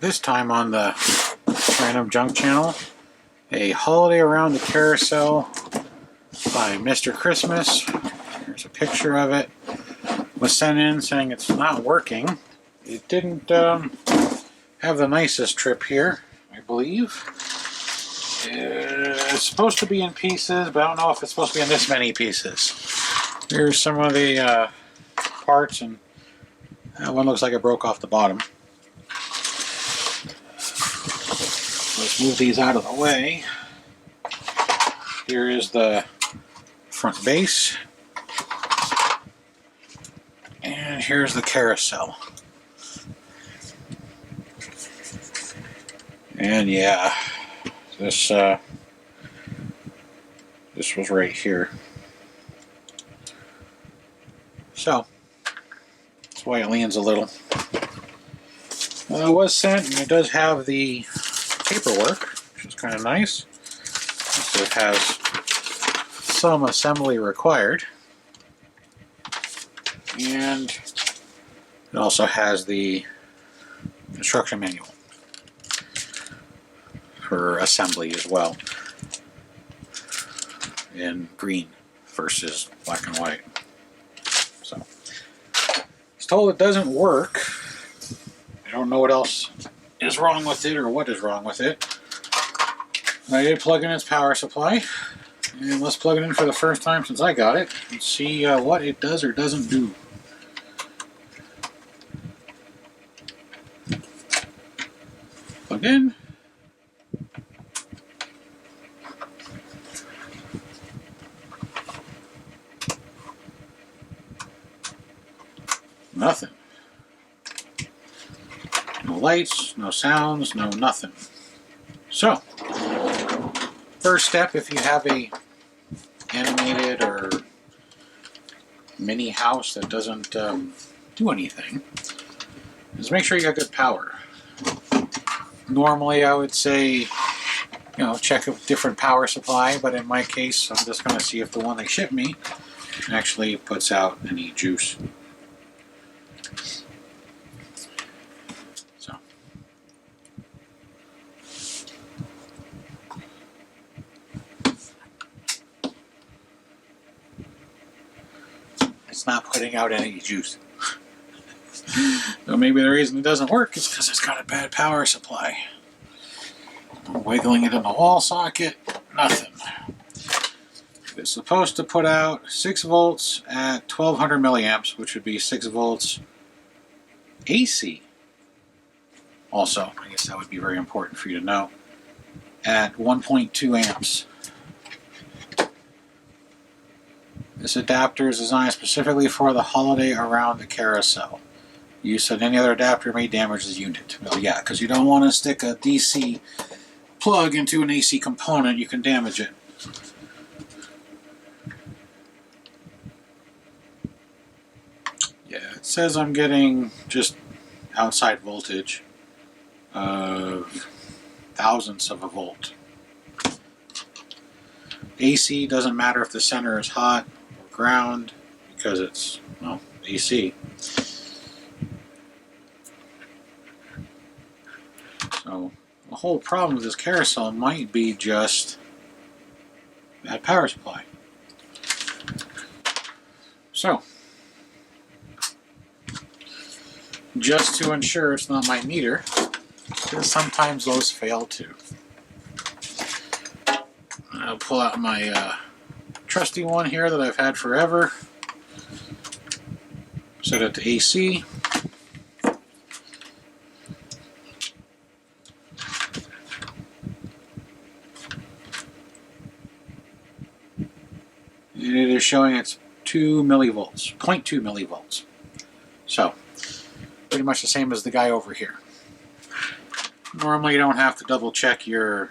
This time on the Random Junk Channel, a Holiday Around the Carousel by Mr. Christmas. Here's a picture of it. Was sent in saying it's not working. It didn't have the nicest trip here, I believe. It's supposed to be in pieces, but I don't know if it's supposed to be in this many pieces. Here's some of the parts, and that one looks like it broke off the bottom. Let's move these out of the way. Here is the front base. And here's the carousel. And yeah, this was right here. So that's why it leans a little. It was sent, and it does have the paperwork, which is kind of nice. So it has some assembly required, and it also has the instruction manual for assembly as well, in green versus black and white. So it's told it doesn't work. I don't know what else is wrong with it or what is wrong with it. I did plug in its power supply, and let's plug it in for the first time since I got it and see what it does or doesn't do. Plug in. Nothing. No lights, no sounds, no nothing. So, first step, if you have a animated or mini house that doesn't do anything, is make sure you got good power. Normally I would say, check a different power supply, but in my case I'm just going to see if the one they shipped me actually puts out any juice. So it's not putting out any juice. So maybe the reason it doesn't work is because it's got a bad power supply. I'm wiggling it in the wall socket, nothing. It's supposed to put out 6 volts at 1200 milliamps, which would be 6 volts AC. Also, I guess that would be very important for you to know, at 1.2 amps. This adapter is designed specifically for the Holiday Around the Carousel. Use of any other adapter may damage the unit. Well, yeah, because you don't want to stick a DC plug into an AC component, you can damage it. Yeah, it says I'm getting just outside voltage of thousandths of a volt. AC doesn't matter if the center is hot or ground, because it's, well, AC. So the whole problem with this carousel might be just that power supply. So, just to ensure it's not my meter, because sometimes those fail too, I'll pull out my trusty one here that I've had forever, set it to AC. And it is showing it's 2 millivolts, 0.2 millivolts. So, pretty much the same as the guy over here. Normally you don't have to double check your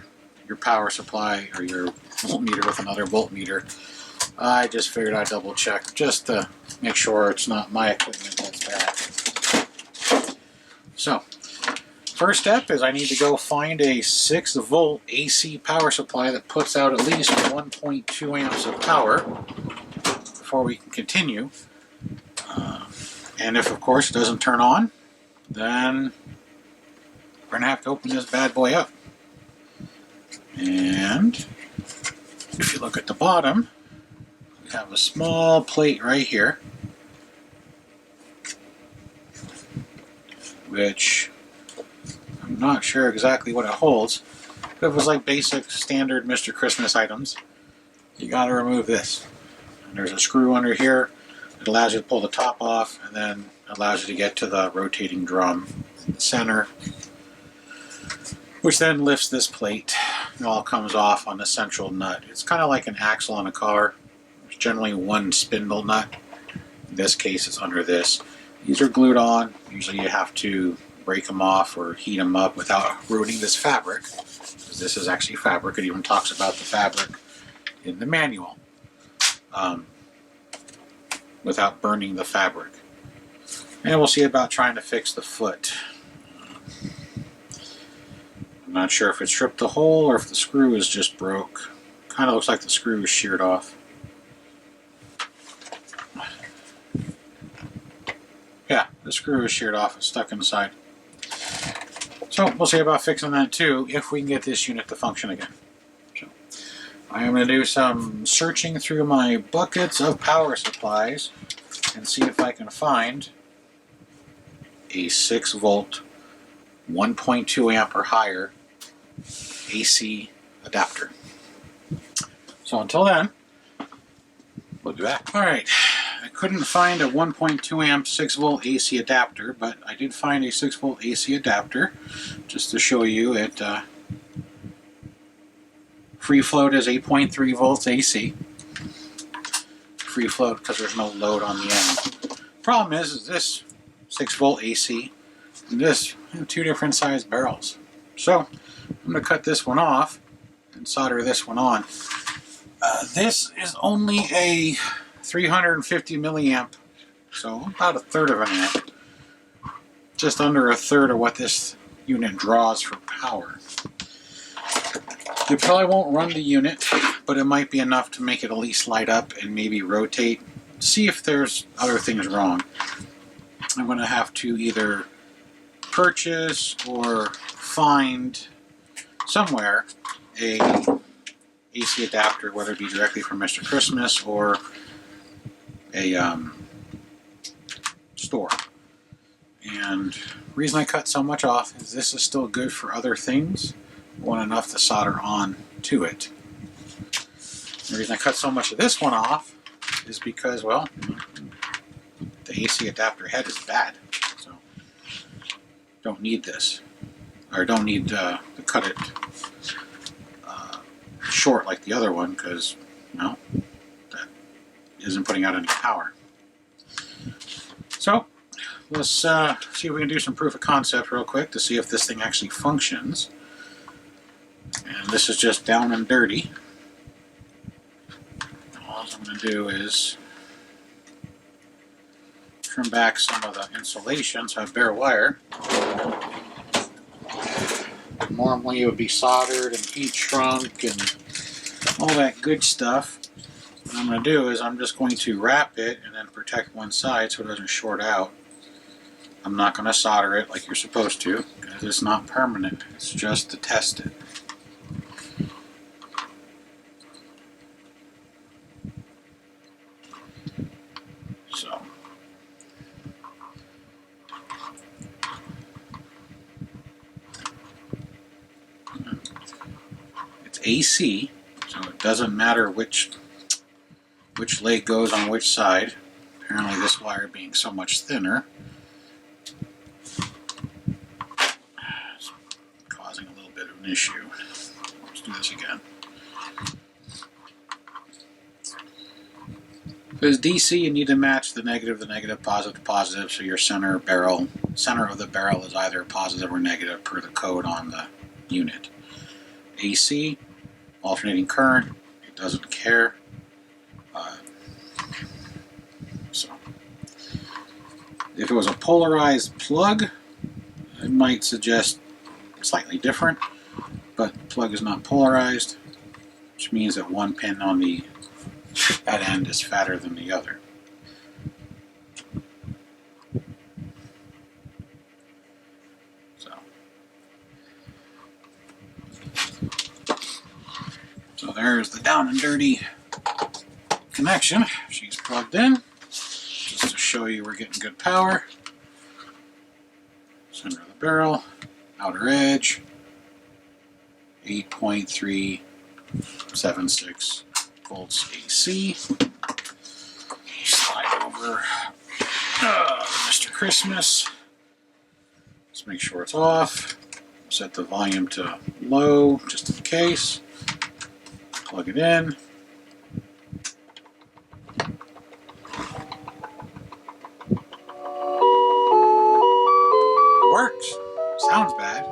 power supply or your voltmeter with another voltmeter. I just figured I'd double check just to make sure it's not my equipment that's bad. So, first step is I need to go find a 6 volt AC power supply that puts out at least 1.2 amps of power before we can continue. And if, of course, it doesn't turn on, then we're going to have to open this bad boy up. And if you look at the bottom, we have a small plate right here, which I'm not sure exactly what it holds. But if it was like basic standard Mr. Christmas items, you got to remove this. And there's a screw under here. It allows you to pull the top off, and then allows you to get to the rotating drum in the center, which then lifts this plate. It all comes off on the central nut. It's kind of like an axle on a car. There's generally one spindle nut. In this case, it's under this. These are glued on. Usually you have to break them off or heat them up without ruining this fabric, because this is actually fabric. It even talks about the fabric in the manual, without burning the fabric. And we'll see about trying to fix the foot. I'm not sure if it stripped the hole or if the screw is just broke. Kind of looks like the screw is sheared off. Yeah, the screw is sheared off. It's stuck inside. So we'll see about fixing that too, if we can get this unit to function again. So I am going to do some searching through my buckets of power supplies and see if I can find a 6-volt, 1.2 amp or higher AC adapter. So until then, we'll be back. Alright, I couldn't find a 1.2 amp 6-volt AC adapter, but I did find a 6-volt AC adapter. Just to show you, it free float is 8.3 volts AC. Free float because there's no load on the end. Problem is this 6-volt AC and this have two different sized barrels. So I'm going to cut this one off and solder this one on. This is only a 350 milliamp, so about a third of an amp. Just under a third of what this unit draws for power. You probably won't run the unit, but it might be enough to make it at least light up and maybe rotate. See if there's other things wrong. I'm going to have to either purchase or find somewhere a AC adapter, whether it be directly from Mr. Christmas or a store. And the reason I cut so much off is this is still good for other things. I want enough to solder on to it. The reason I cut so much of this one off is because, well, the AC adapter head is bad. So don't need this. Or don't need to cut it short like the other one, because, well, that isn't putting out any power. So let's see if we can do some proof of concept real quick to see if this thing actually functions. And this is just down and dirty. All I'm going to do is trim back some of the insulation so I have bare wire. Normally it would be soldered and heat shrunk and all that good stuff. What I'm going to do is I'm just going to wrap it and then protect one side so it doesn't short out. I'm not going to solder it like you're supposed to, because it's not permanent. It's just to test it. So it's AC, so it doesn't matter which leg goes on which side. Apparently this wire being so much thinner is causing a little bit of an issue. Let's do this again. Because DC, you need to match the negative, positive to positive, so your center of the barrel is either positive or negative per the code on the unit. AC, alternating current, it doesn't care. So, if it was a polarized plug, it might suggest slightly different, but the plug is not polarized, which means that one pin on that end is fatter than the other. So there's the down and dirty connection. She's plugged in. Just to show you we're getting good power. Center of the barrel, outer edge, 8.376 volts AC. Slide over Mr. Christmas. Let's make sure it's off. Set the volume to low just in case. Plug it in. Works. Sounds bad,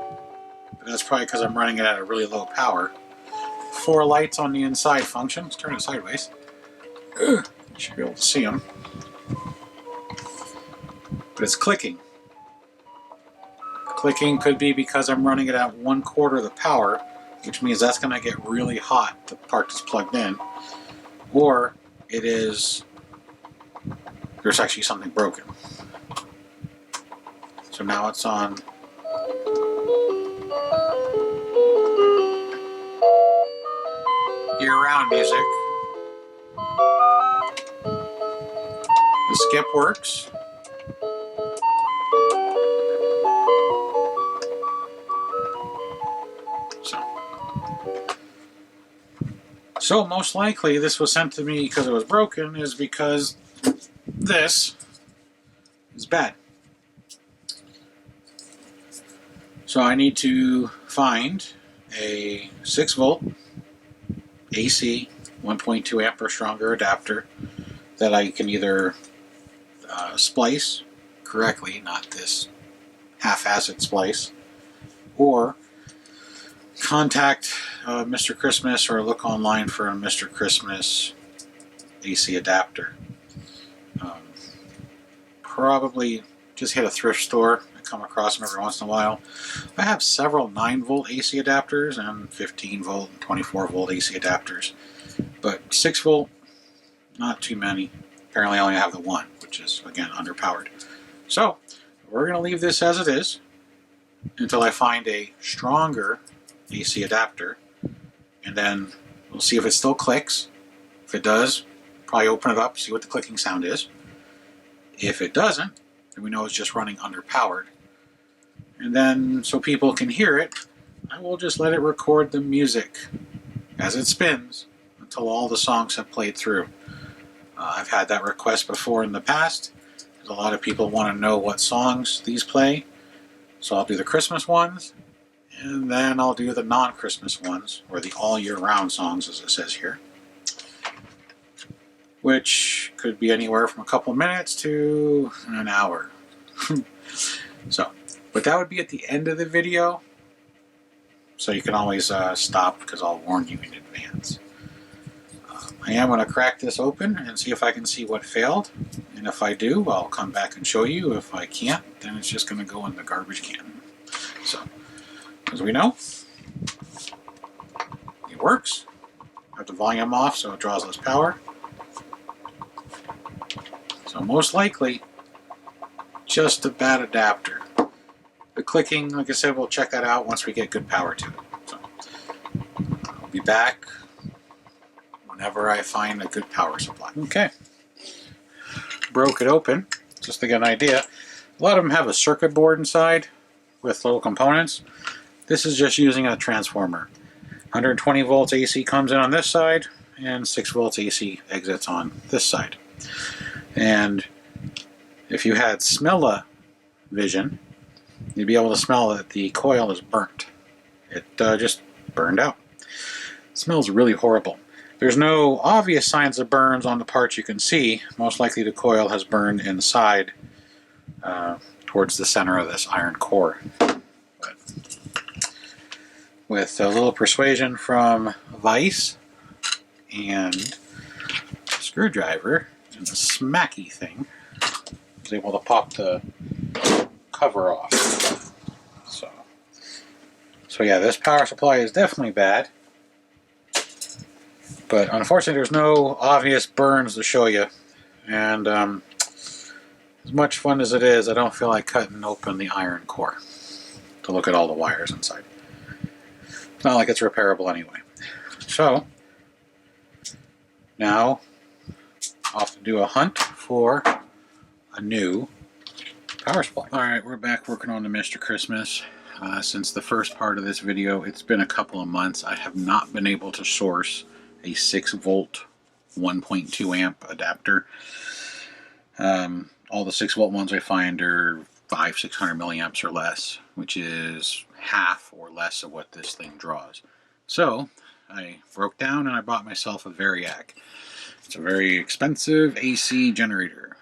but that's probably because I'm running it at a really low power. 4 lights on the inside function. Let's turn it sideways. You should be able to see them. But it's clicking. Clicking could be because I'm running it at 1/4 of the power, which means that's going to get really hot, the part that's plugged in. Or it is, there's actually something broken. So now it's on year-round music. The skip works. So most likely this was sent to me because it was broken, is because this is bad. So I need to find a 6-volt AC 1.2 amp or stronger adapter that I can either splice correctly, not this half-assed splice, or contact Mr. Christmas or look online for a Mr. Christmas AC adapter. Probably just hit a thrift store. I come across them every once in a while. I have several 9-volt AC adapters and 15-volt and 24-volt AC adapters, but 6-volt, not too many. Apparently I only have the one, which is, again, underpowered. So we're going to leave this as it is until I find a stronger AC adapter, and then we'll see if it still clicks. If it does, probably open it up, see what the clicking sound is. If it doesn't, then we know it's just running underpowered. And then, so people can hear it, I will just let it record the music as it spins until all the songs have played through. I've had that request before in the past. A lot of people want to know what songs these play, so I'll do the Christmas ones, and then I'll do the non-Christmas ones, or the all-year-round songs, as it says here, which could be anywhere from a couple minutes to an hour. So, but that would be at the end of the video, so you can always stop, because I'll warn you in advance. I am going to crack this open and see if I can see what failed, and if I do, I'll come back and show you. If I can't, then it's just going to go in the garbage can. So, as we know, it works. I have the volume off so it draws less power. So most likely, just a bad adapter. The clicking, like I said, we'll check that out once we get good power to it. So, I'll be back whenever I find a good power supply. Okay. Broke it open, just to get an idea. A lot of them have a circuit board inside with little components. This is just using a transformer. 120 volts AC comes in on this side, and 6 volts AC exits on this side. And if you had smell-o-vision, you'd be able to smell that the coil is burnt. It just burned out. It smells really horrible. There's no obvious signs of burns on the parts you can see. Most likely the coil has burned inside towards the center of this iron core. But with a little persuasion from Vice and a screwdriver and the smacky thing, I was able to pop the cover off. So yeah, this power supply is definitely bad. But unfortunately, there's no obvious burns to show you. And as much fun as it is, I don't feel like cutting open the iron core to look at all the wires inside. It's not like it's repairable anyway. So, Now, off to do a hunt for a new power supply. Alright, we're back working on the Mr. Christmas. Since the first part of this video, it's been a couple of months. I have not been able to source a 6 volt 1.2 amp adapter. All the 6 volt ones I find are 500-600 milliamps or less, which is half or less of what this thing draws. So I broke down and I bought myself a Variac. It's a very expensive AC generator.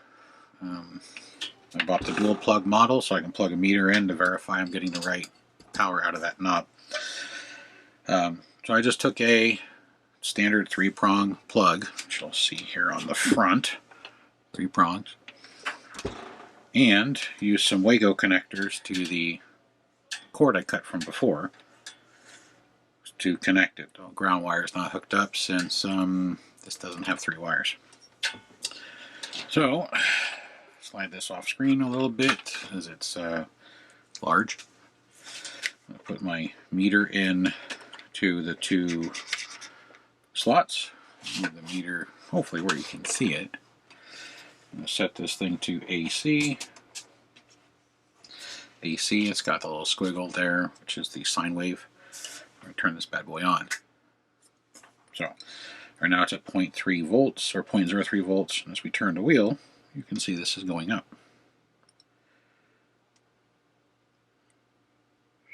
I bought the dual plug model so I can plug a meter in to verify I'm getting the right power out of that knob. So I just took a standard 3-prong plug, which you'll see here on the front, 3 prongs, and used some Wago connectors to the cord I cut from before to connect it. The ground wire is not hooked up since this doesn't have 3 wires. So slide this off screen a little bit as it's large. I'll put my meter in to the 2 slots. Move the meter hopefully where you can see it. I'm going to set this thing to AC. AC, it's got the little squiggle there, which is the sine wave. I'm going to turn this bad boy on. So right now it's at 0.3 volts or 0.03 volts. And as we turn the wheel, you can see this is going up.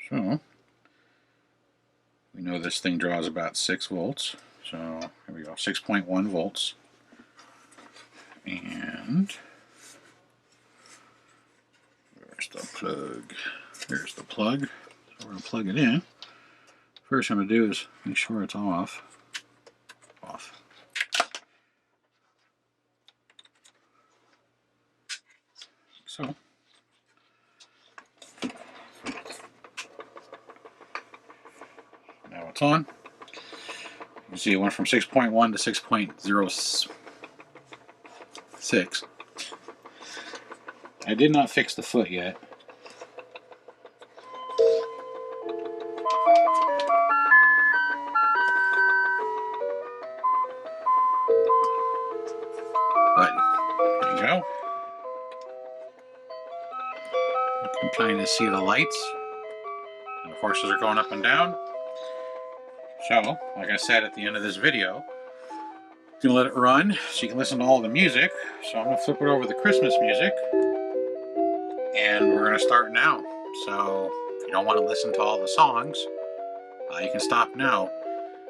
So we know this thing draws about 6 volts. So here we go, 6.1 volts. And there's the plug. There's the plug. So we're going to plug it in. First I'm going to do is make sure it's off. Off. So now it's on. You can see it went from 6.1 to 6.06. I did not fix the foot yet. But there you go. You can kind of see the lights. And the horses are going up and down. So, like I said at the end of this video, I'm going to let it run so you can listen to all the music. So I'm going to flip it over the Christmas music. And we're going to start now. So if you don't want to listen to all the songs, you can stop now.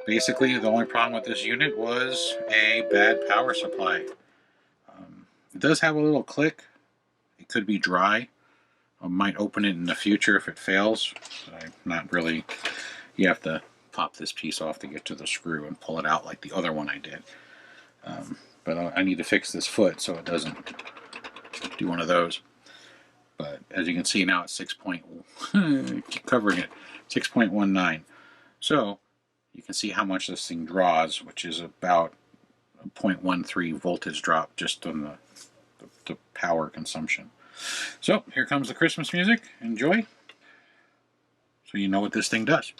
Basically, the only problem with this unit was a bad power supply. It does have a little click. It could be dry. I might open it in the future if it fails. But I'm not really... You have to pop this piece off to get to the screw and pull it out like the other one I did. But I need to fix this foot so it doesn't do one of those. But as you can see now it's keep covering it, 6.19. So you can see how much this thing draws, which is about a 0.13 voltage drop just on the power consumption. So here comes the Christmas music. Enjoy. So you know what this thing does.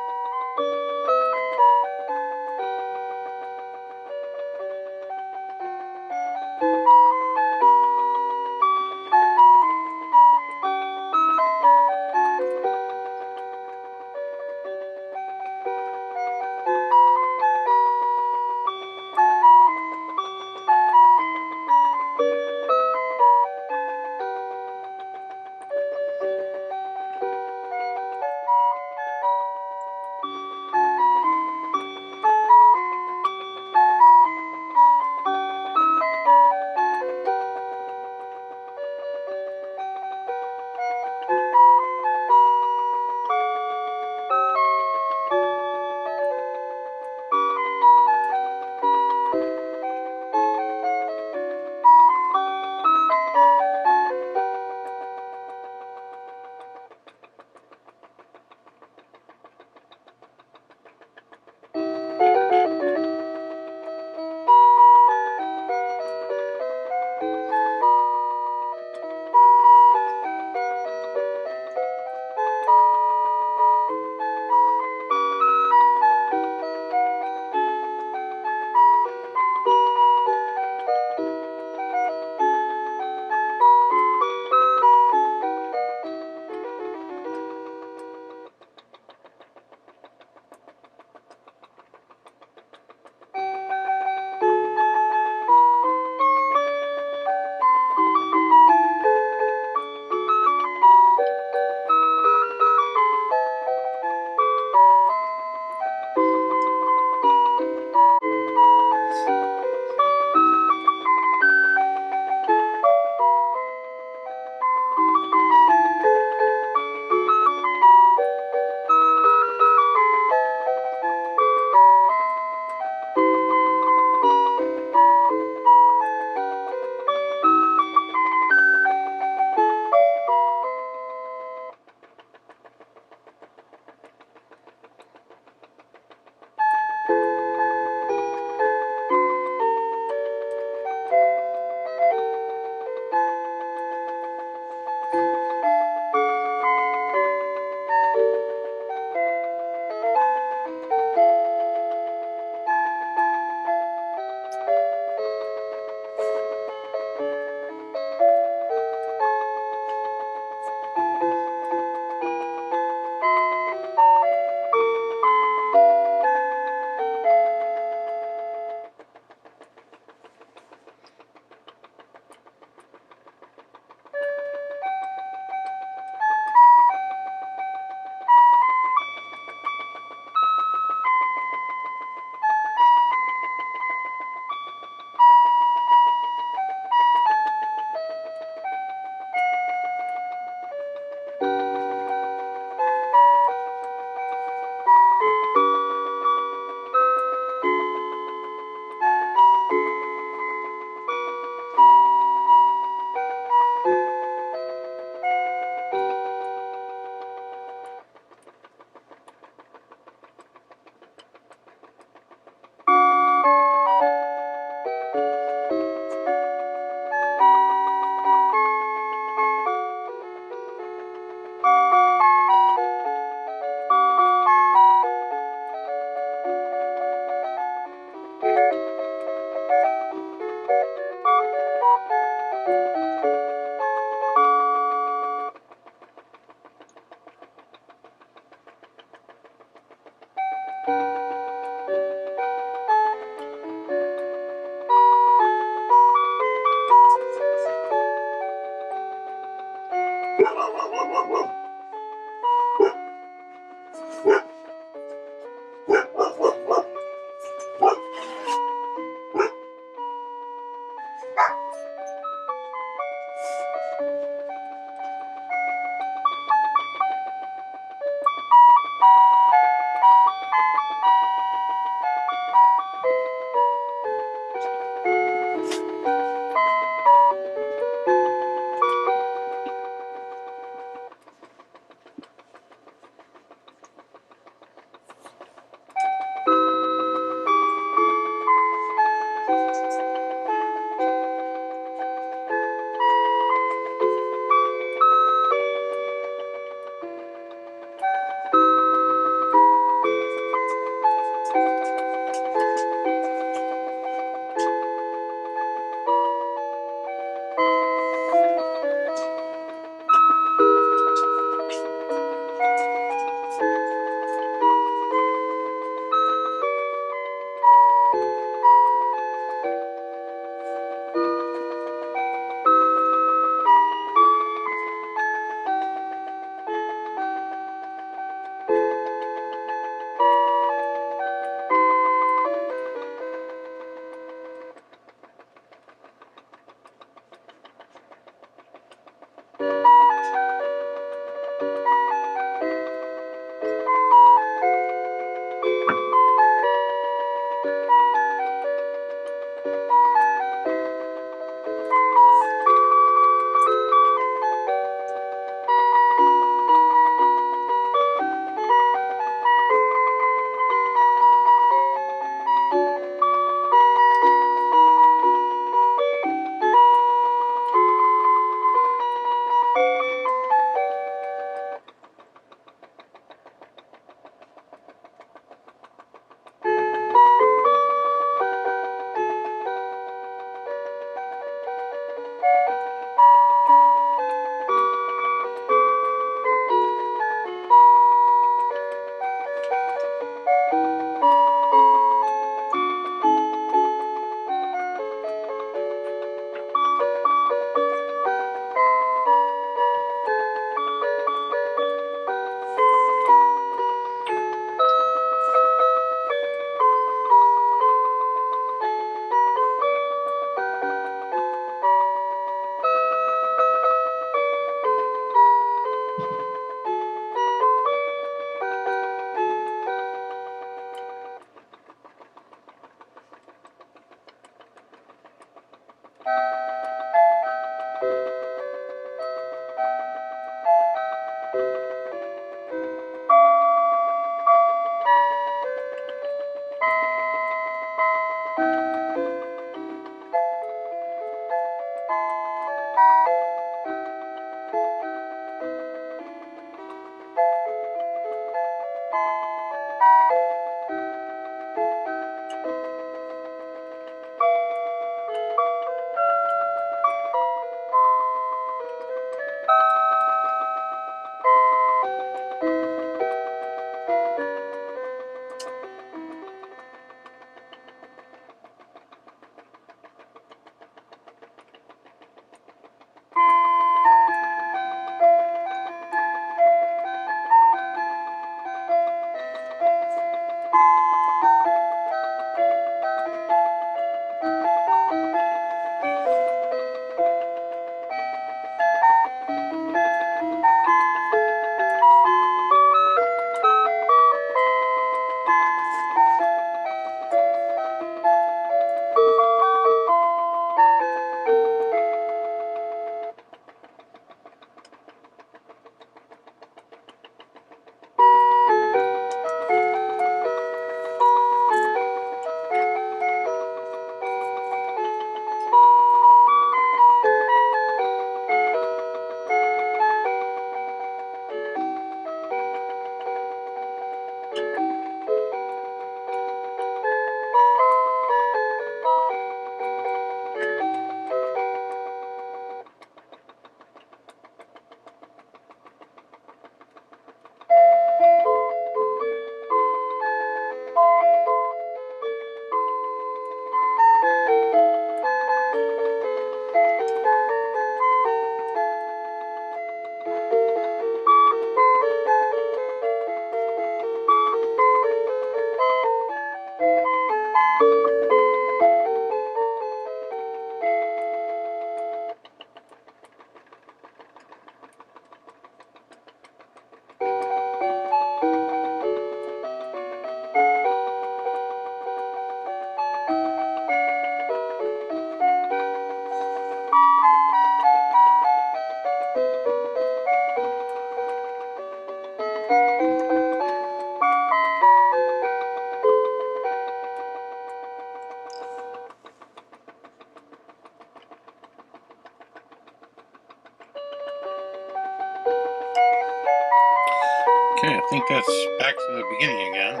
Okay, I think that's back to the beginning again.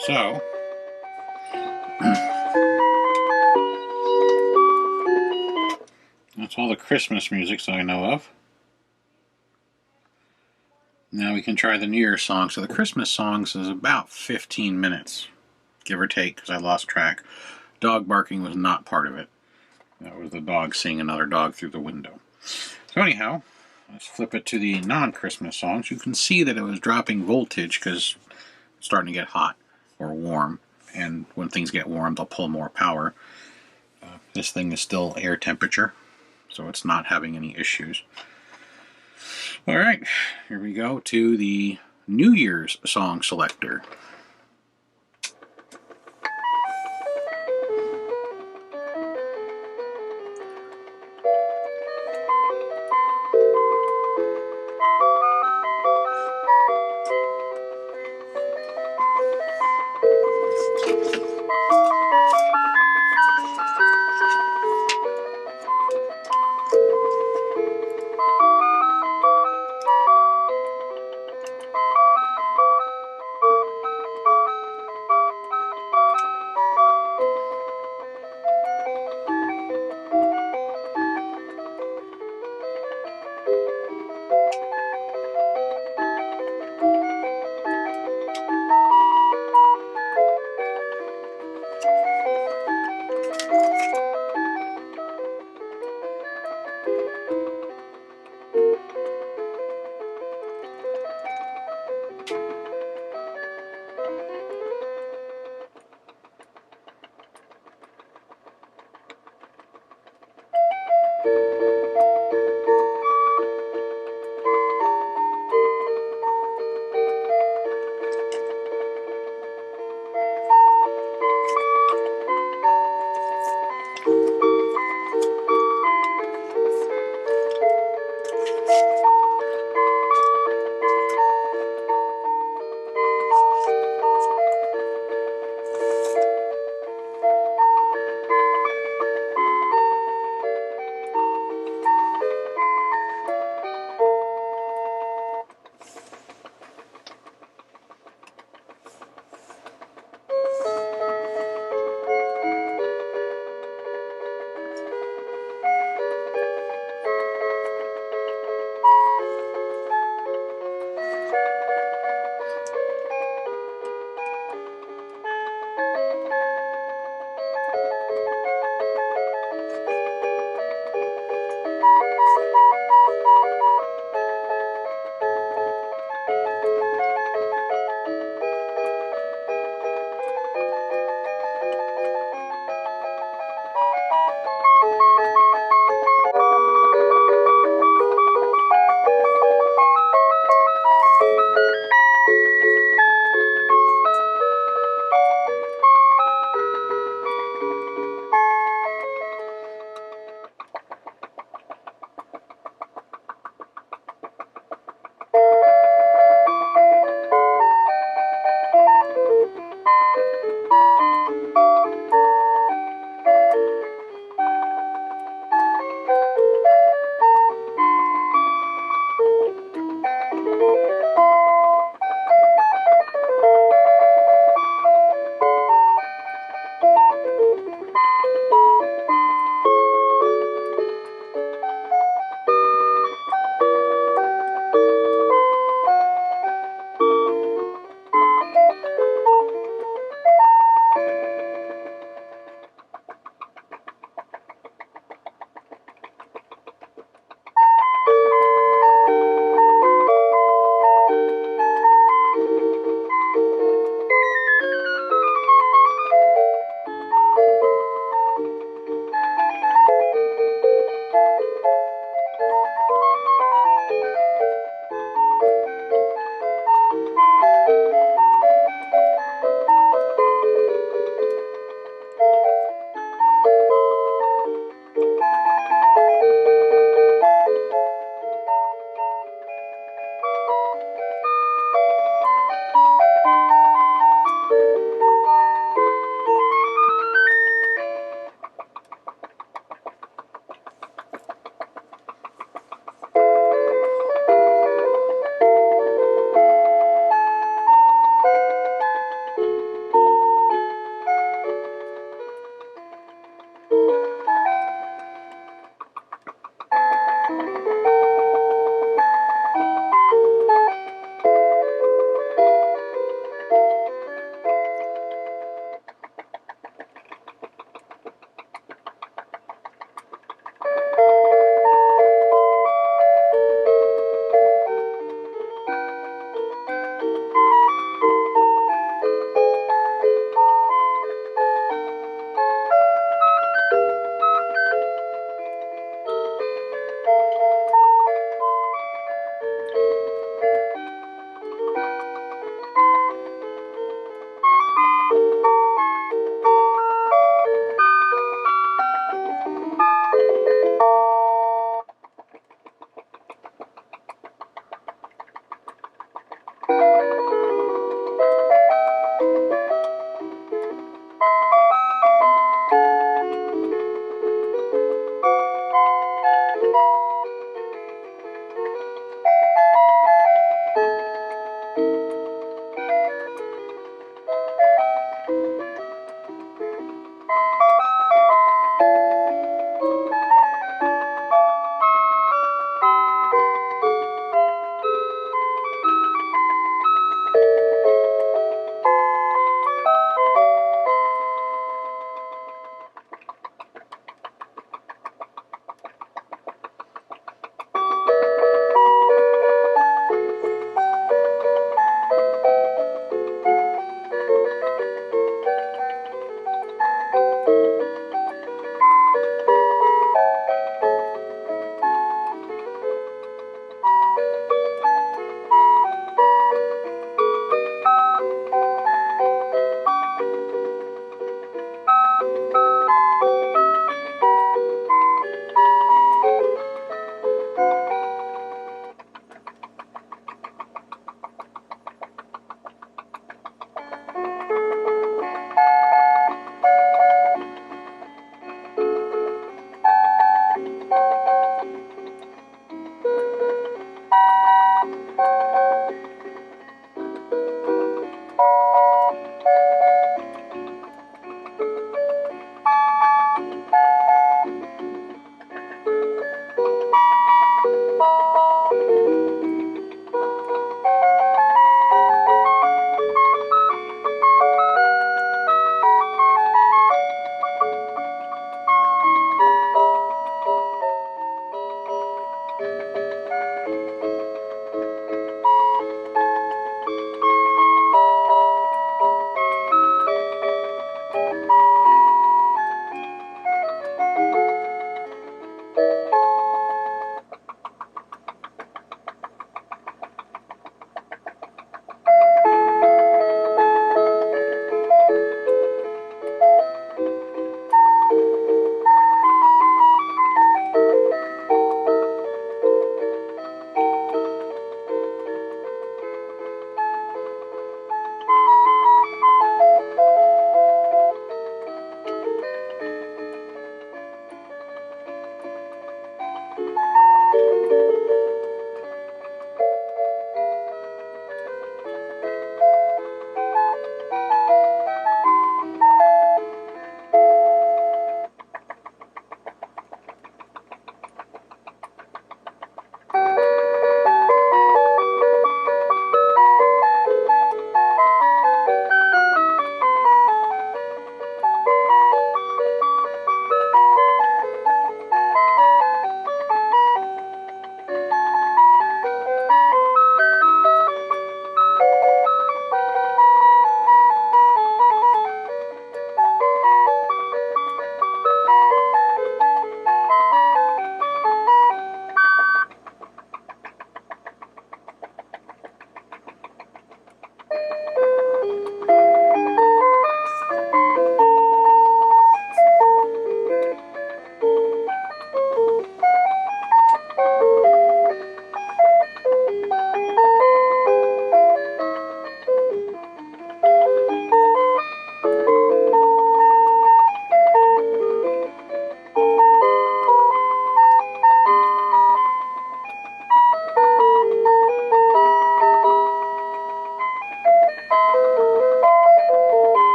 So, that's all the Christmas music I know of. Now we can try the New Year song. So the Christmas songs is about 15 minutes, give or take, because I lost track. Dog barking was not part of it. That was the dog seeing another dog through the window. So anyhow, let's flip it to the non-Christmas songs. You can see that it was dropping voltage because it's starting to get hot or warm. And when things get warm, they'll pull more power. This thing is still air temperature, so it's not having any issues. All right, here we go to the New Year's song selector.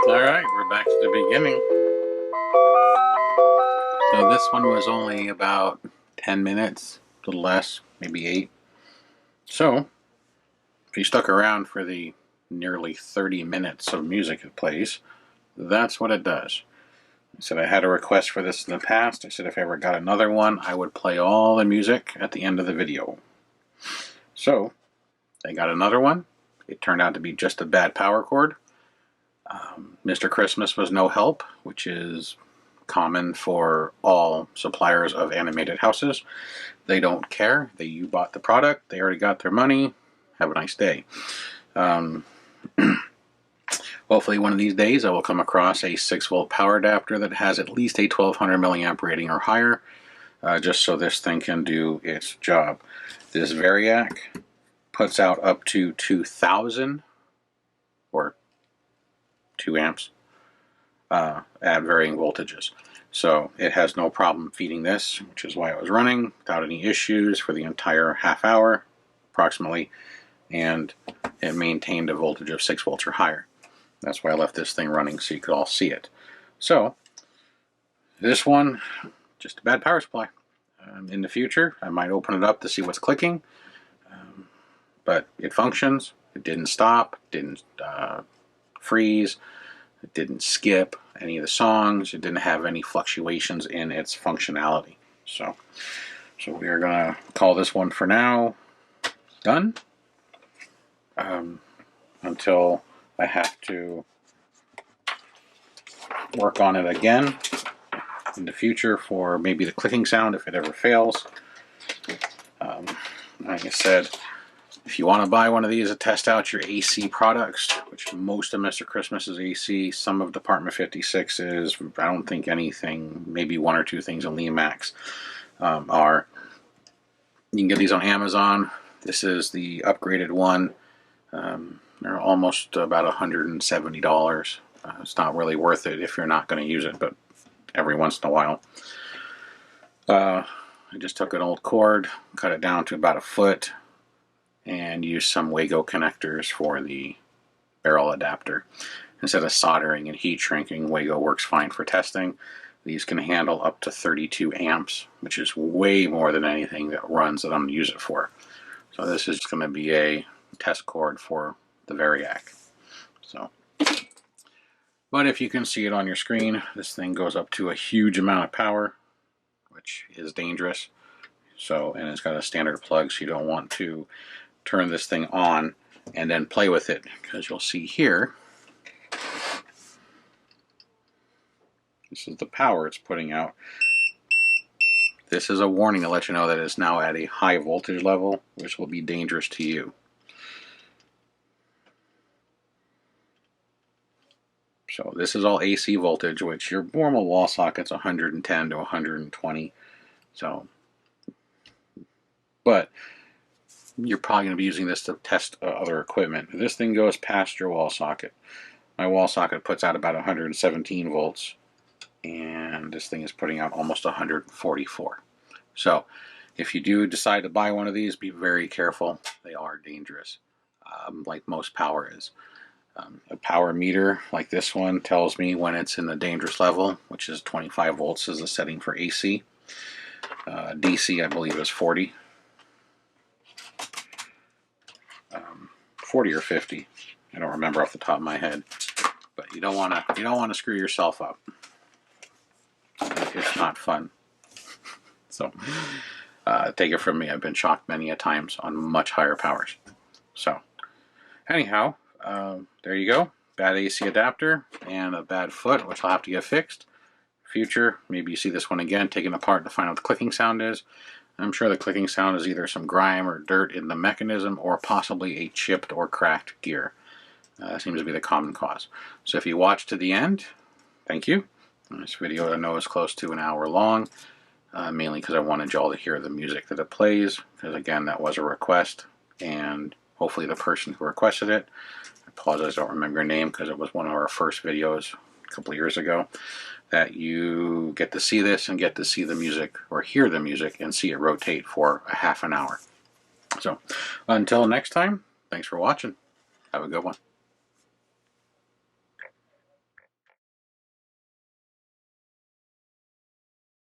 Alright, we're back to the beginning. So this one was only about 10 minutes, a little less, maybe 8. So, if you stuck around for the nearly 30 minutes of music it plays, that's what it does. I said I had a request for this in the past. I said if I ever got another one, I would play all the music at the end of the video. So, I got another one. It turned out to be just a bad power cord. Mr. Christmas was no help, which is common for all suppliers of animated houses. They don't care. You bought the product. They already got their money. Have a nice day. Hopefully one of these days I will come across a 6-volt power adapter that has at least a 1200 milliamp rating or higher, just so this thing can do its job. This Variac puts out up to 2000 or 2 amps at varying voltages. So it has no problem feeding this, which is why it was running without any issues for the entire half hour, approximately, and it maintained a voltage of 6 volts or higher. That's why I left this thing running so you could all see it. So this one, just a bad power supply. In the future, I might open it up to see what's clicking, but it functions. It didn't stop, didn't freeze, it didn't skip any of the songs, it didn't have any fluctuations in its functionality. So we are gonna call this one for now done, until I have to work on it again in the future for maybe the clicking sound if it ever fails. Like I said, if you want to buy one of these to test out your AC products, which most of Mr. Christmas is AC, some of Department 56 is, I don't think anything, maybe 1 or 2 things in Leamax are. You can get these on Amazon. This is the upgraded one. They're almost about $170. It's not really worth it if you're not going to use it, but every once in a while. I just took an old cord, cut it down to about 1 foot, and use some Wago connectors for the barrel adapter. Instead of soldering and heat shrinking, Wago works fine for testing. These can handle up to 32 amps, which is way more than anything that runs that I'm going to use it for. So this is going to be a test cord for the Variac. So, but if you can see it on your screen, this thing goes up to a huge amount of power, which is dangerous. So, and it's got a standard plug, so you don't want to turn this thing on and then play with it, because you'll see here, this is the power it's putting out. This is a warning to let you know that it's now at a high voltage level, which will be dangerous to you. So this is all AC voltage, which your normal wall socket's 110 to 120. So, but you're probably going to be using this to test other equipment. This thing goes past your wall socket. My wall socket puts out about 117 volts, and this thing is putting out almost 144. So if you do decide to buy one of these, be very careful. They are dangerous, like most power is. A power meter like this one tells me when it's in the dangerous level, which is 25 volts is the setting for AC. DC, I believe, is 40. 40 or 50. I don't remember off the top of my head. But you don't want to screw yourself up. It's not fun. So take it from me, I've been shocked many a times on much higher powers. So anyhow, there you go. Bad AC adapter and a bad foot, which I'll have to get fixed. Future, maybe you see this one again, taken apart to find out what the clicking sound is. I'm sure the clicking sound is either some grime or dirt in the mechanism, or possibly a chipped or cracked gear. That seems to be the common cause. So if you watch to the end, thank you. This video I know is close to an hour long, mainly because I wanted you all to hear the music that it plays, because again, that was a request, and hopefully the person who requested it, I apologize, I don't remember your name because it was one of our first videos a couple of years ago, that you get to see this and get to see the music, or hear the music and see it rotate for a half an hour. So until next time, thanks for watching. Have a good one.